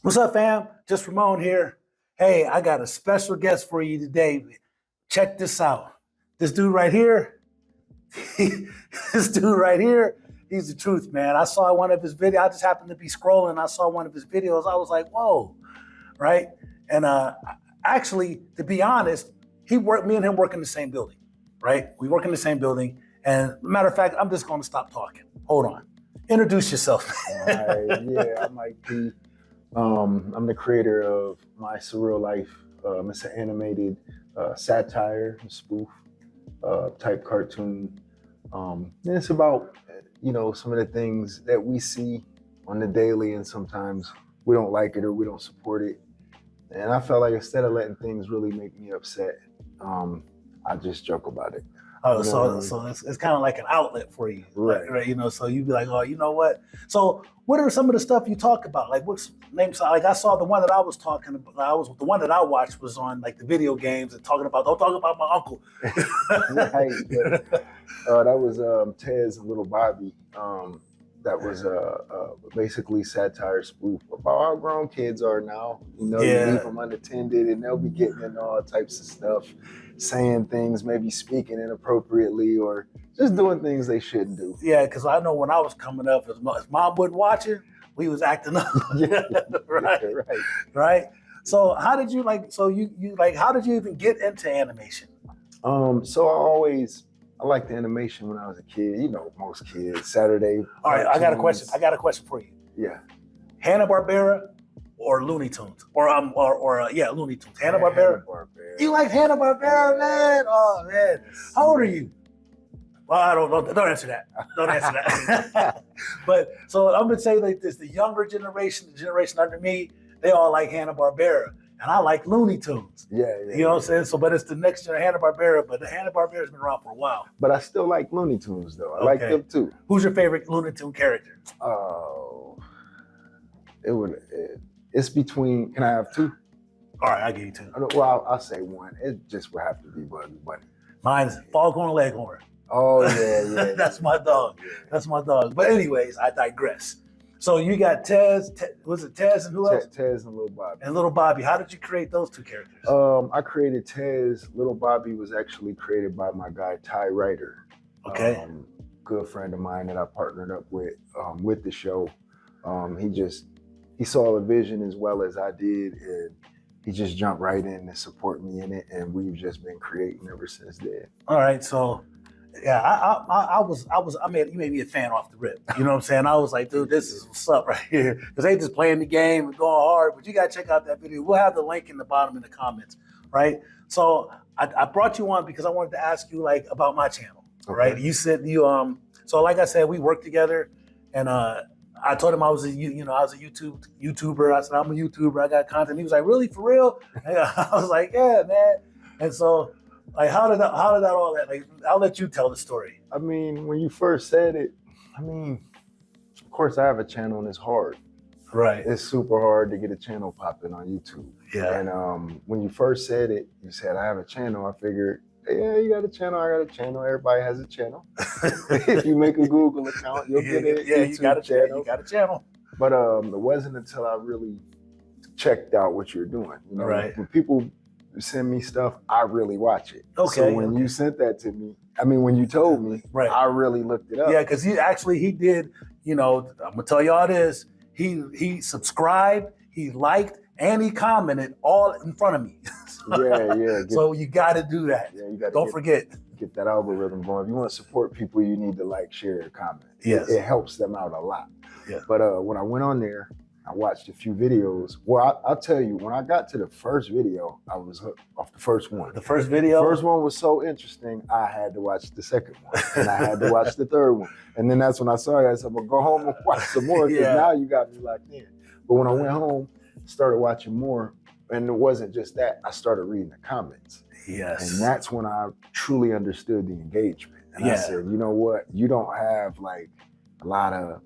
What's up, fam? Just Ramon here. Hey, I got a special guest for you today. Check this out. This dude right here, this dude right here, he's the truth, man. I saw one of his videos. I just happened to be scrolling. I saw one of his videos. I was like, whoa, right? And actually, to be honest, me and him work in the same building, right? We work in the same building. And matter of fact, I'm just going to stop talking. Hold on. Introduce yourself. I might be. I'm the creator of My Surreal Life. It's an animated satire, spoof type cartoon. And it's about, some of the things that we see on the daily, and sometimes we don't like it or we don't support it. And I felt like instead of letting things really make me upset, I just joke about it. Oh, so it's kind of like an outlet for you, right? So you'd be like, oh, you know what? So what are some of the stuff you talk about? Like what's names? Like I saw the one that I was talking about. The one that I watched was on like the video games and talking about. Don't talk about my uncle. Right. That was Tez and Little Bobby. That was basically satire spoof about how grown kids are now. You leave them unattended and they'll be getting into all types of stuff, saying things, maybe speaking inappropriately or just doing things they shouldn't do. Yeah, because I know when I was coming up, if mom wasn't watching, we was acting up. Right. So how did you how did you even get into animation? I liked the animation when I was a kid. Most kids, Saturday. All right, I got a question for you. Yeah. Hanna-Barbera or Looney Tunes? Looney Tunes. Hanna-Barbera? Hanna-Barbera. You like Hanna-Barbera, man? Oh, man. How old are you? Well, I don't know. Don't answer that. Don't answer that. But so I'm going to say like this, the younger generation, the generation under me, they all like Hanna-Barbera. And I like Looney Tunes. Yeah. You know what I'm saying? So, but it's the next generation Hanna-Barbera, but the Hanna-Barbera's been around for a while. But I still like Looney Tunes, though. I like them, too. Who's your favorite Looney Tune character? Oh, it's between, can I have two? All right, I'll give you two. Well, I'll say one. It just would have to be Buggy Bunny. Mine's Foghorn Leghorn. Oh, yeah. That's my dog. That's my dog. But anyways, I digress. So you got Tez, was it Tez and who else? Tez and Little Bobby. And Little Bobby. How did you create those two characters? I created Tez. Little Bobby was actually created by my guy, Ty Ryder. Okay. Good friend of mine that I partnered up with the show. He saw a vision as well as I did, and he just jumped right in and support me in it, and we've just been creating ever since then. All right, so yeah, you made me a fan off the rip. You know what I'm saying? I was like, dude, this is what's up right here. Because they just playing the game and going hard, but you got to check out that video. We'll have the link in the bottom in the comments, right? So I brought you on because I wanted to ask you like about my channel, right? You said so like I said, we worked together, and I told him I was a YouTuber. I said, I'm a YouTuber. I got content. He was like, really, for real? And I was like, yeah, man. And so, like, how did that all that? Like, I'll let you tell the story. I mean, when you first said it, of course, I have a channel and it's hard. Right. It's super hard to get a channel popping on YouTube. Yeah. And when you first said it, you said, I have a channel. I figured, yeah, you got a channel, I got a channel. Everybody has a channel. If you make a Google account, you'll get a YouTube channel. You got a channel. But it wasn't until I really checked out what you're doing. Right. When people send me stuff, I really watch it. Okay. So when you sent that to me, when you told me, I really looked it up. Yeah, because he did, I'm going to tell y'all this, he subscribed, he liked, and he commented all in front of me. Yeah. So you got to do that. Yeah, you got to. Don't forget. Get that algorithm going. If you want to support people, you need to like, share, and comment. Yes. It helps them out a lot. Yeah. But when I went on there, I watched a few videos. Well, I'll tell you, when I got to the first video, I was hooked off the first one. The first video? The first one was so interesting, I had to watch the second one. And I had to watch the third one. And then that's when I saw it. I said, I'm going to go home and watch some more, because now you got me locked in. But when I went home, started watching more, and it wasn't just that, I started reading the comments. Yes. And that's when I truly understood the engagement. And I said, you know what? You don't have like a lot of,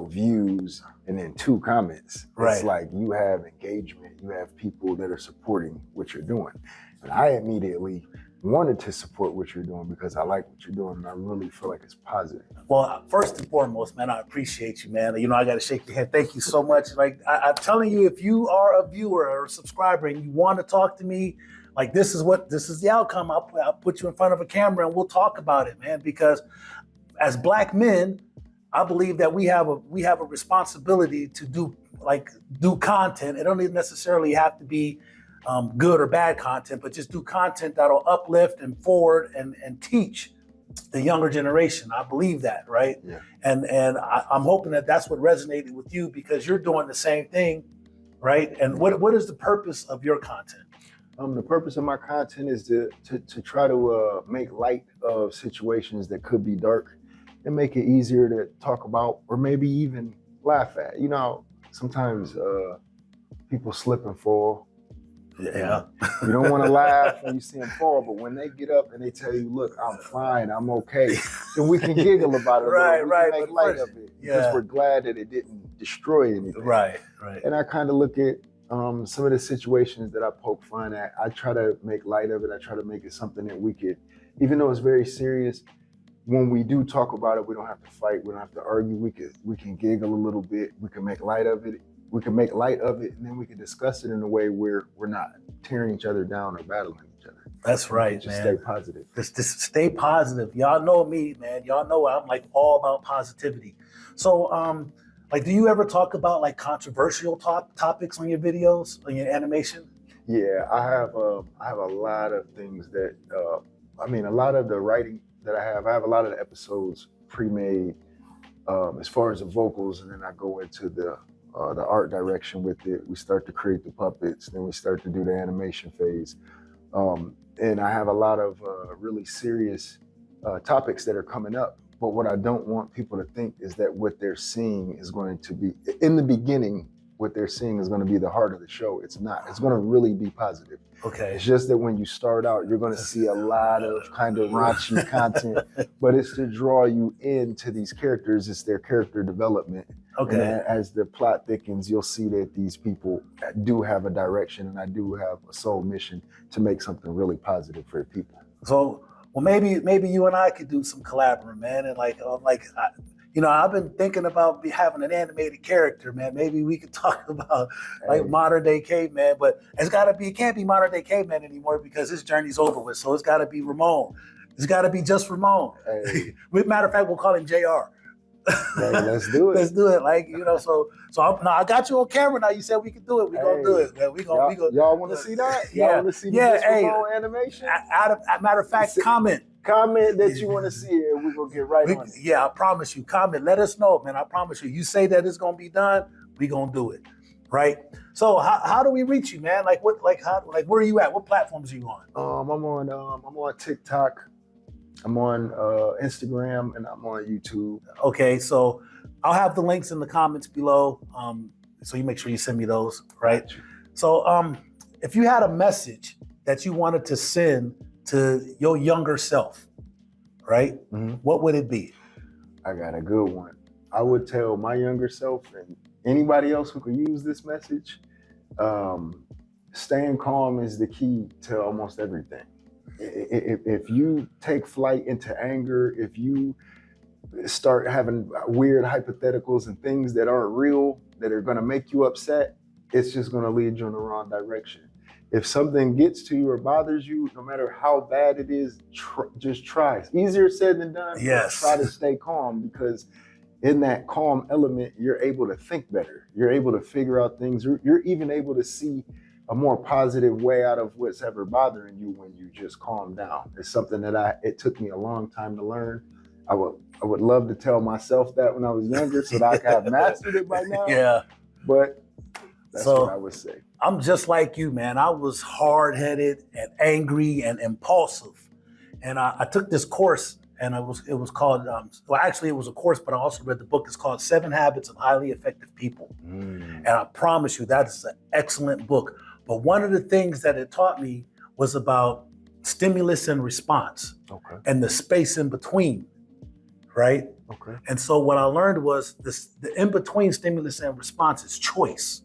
views and then 2 comments. Right. It's like you have engagement. You have people that are supporting what you're doing. And I immediately wanted to support what you're doing because I like what you're doing and I really feel like it's positive. Well, first and foremost, man, I appreciate you, man. You know, I got to shake your hand. Thank you so much. Like I'm telling you, if you are a viewer or a subscriber and you want to talk to me, like this is the outcome. I'll put you in front of a camera and we'll talk about it, man. Because as Black men, I believe that we have a responsibility to do content. It don't even necessarily have to be good or bad content, but just do content that'll uplift and forward and teach the younger generation. I believe that, right? Yeah. And I'm hoping that that's what resonated with you because you're doing the same thing, right? And what is the purpose of your content? The purpose of my content is to try to make light of situations that could be dark and make it easier to talk about or maybe even laugh at. You know, sometimes people slip and fall. Yeah. You don't want to laugh when you see them fall, but when they get up and they tell you, look, I'm fine, I'm okay, then we can giggle about it. Right. We can make light of it because we're glad that it didn't destroy anything. Right. And I kind of look at some of the situations that I poke fun at. I try to make light of it. I try to make it something that we could, even though it's very serious, when we do talk about it, we don't have to fight. We don't have to argue. We can giggle a little bit. We can make light of it. We can make light of it, and then we can discuss it in a way where we're not tearing each other down or battling each other. That's right, just man. Stay positive. Just stay positive. Y'all know me, man. Y'all know I'm like all about positivity. So, like, do you ever talk about like controversial topics on your videos, on your animation? Yeah, I have a lot of things that, a lot of the writing that I have a lot of the episodes pre-made as far as the vocals, and then I go into the art direction with it. We start to create the puppets, then we start to do the animation phase. And I have a lot of really serious topics that are coming up. But what I don't want people to think is that what they're seeing is going to be, in the beginning, what they're seeing is going to be the heart of the show. It's not. It's going to really be positive. Okay. It's just that when you start out, you're going to see a lot of kind of raunchy content, but it's to draw you into these characters. It's their character development. Okay. And as the plot thickens, you'll see that these people do have a direction, and I do have a sole mission to make something really positive for the people. So, well, maybe you and I could do some collaborating, man. And I've been thinking about having an animated character, man. Maybe we could talk about like modern day caveman, but it can't be modern day caveman anymore because his journey's over with. So it's got to be Ramon. It's got to be just Ramon. Hey. Matter of fact, we'll call him JR. Hey, let's do it. Let's do it. I got you on camera now. You said we could do it. We're going to do it, man. Y'all want to see that? Yeah. Y'all want to see the Ramon animation? Matter of fact, comment that you want to see it, and we're going to get right on it. Yeah, I promise you. Comment. Let us know, man. I promise you. You say that it's going to be done, we're going to do it. Right? So how do we reach you, man? Where are you at? What platforms are you on? I'm on TikTok. I'm on Instagram, and I'm on YouTube. Okay, so I'll have the links in the comments below. So you make sure you send me those, right? So if you had a message that you wanted to send to your younger self, right? Mm-hmm. What would it be? I got a good one. I would tell my younger self and anybody else who could use this message, staying calm is the key to almost everything. If you take flight into anger, if you start having weird hypotheticals and things that aren't real, that are going to make you upset, it's just going to lead you in the wrong direction. If something gets to you or bothers you, no matter how bad it is, just try. It's easier said than done. Yes. Try to stay calm, because in that calm element, you're able to think better. You're able to figure out things. You're even able to see a more positive way out of what's ever bothering you when you just calm down. It's something that it took me a long time to learn. I would love to tell myself that when I was younger so that I could have mastered it by now. Yeah. But that's what I would say. I'm just like you, man. I was hard-headed and angry and impulsive. And I took this course, and it was called, it was a course, but I also read the book. It's called 7 Habits of Highly Effective People. And I promise you, that's an excellent book. But one of the things that it taught me was about stimulus and response, and the space in between, right? Okay. And so what I learned was the in-between stimulus and response is choice.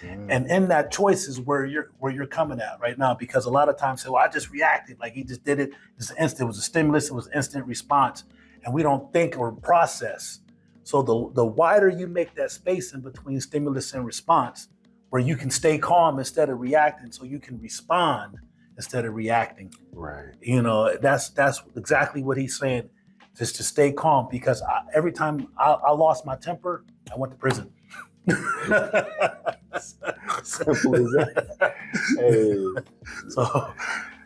And in that choice is where you're coming at right now, because a lot of times say, well, I just reacted, like he just did it. It's instant. It was a stimulus. It was instant response, and we don't think or process. So the wider you make that space in between stimulus and response, where you can stay calm instead of reacting, so you can respond instead of reacting. Right. You know, that's exactly what he's saying, just to stay calm, because every time I lost my temper, I went to prison. Simple as that. Hey. So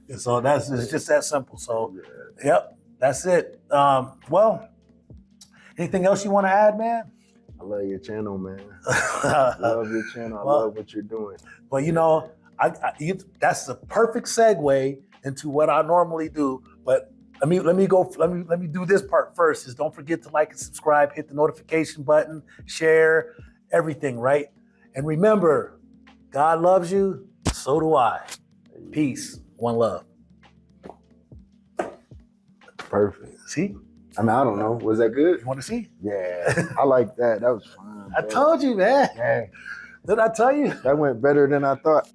it's just that simple. So, yep, that's it. Well, anything else you want to add, man? I love your channel, man. I love your channel. I love what you're doing. Well, you know, that's the perfect segue into what I normally do. But let me do this part first. Is don't forget to like and subscribe, hit the notification button, share everything, right? And remember, God loves you, so do I. Peace, one love. Perfect. See? I mean, I don't know. Was that good? You want to see? Yeah, I like that. That was fun. I told you, man. Yeah. Did I tell you? That went better than I thought.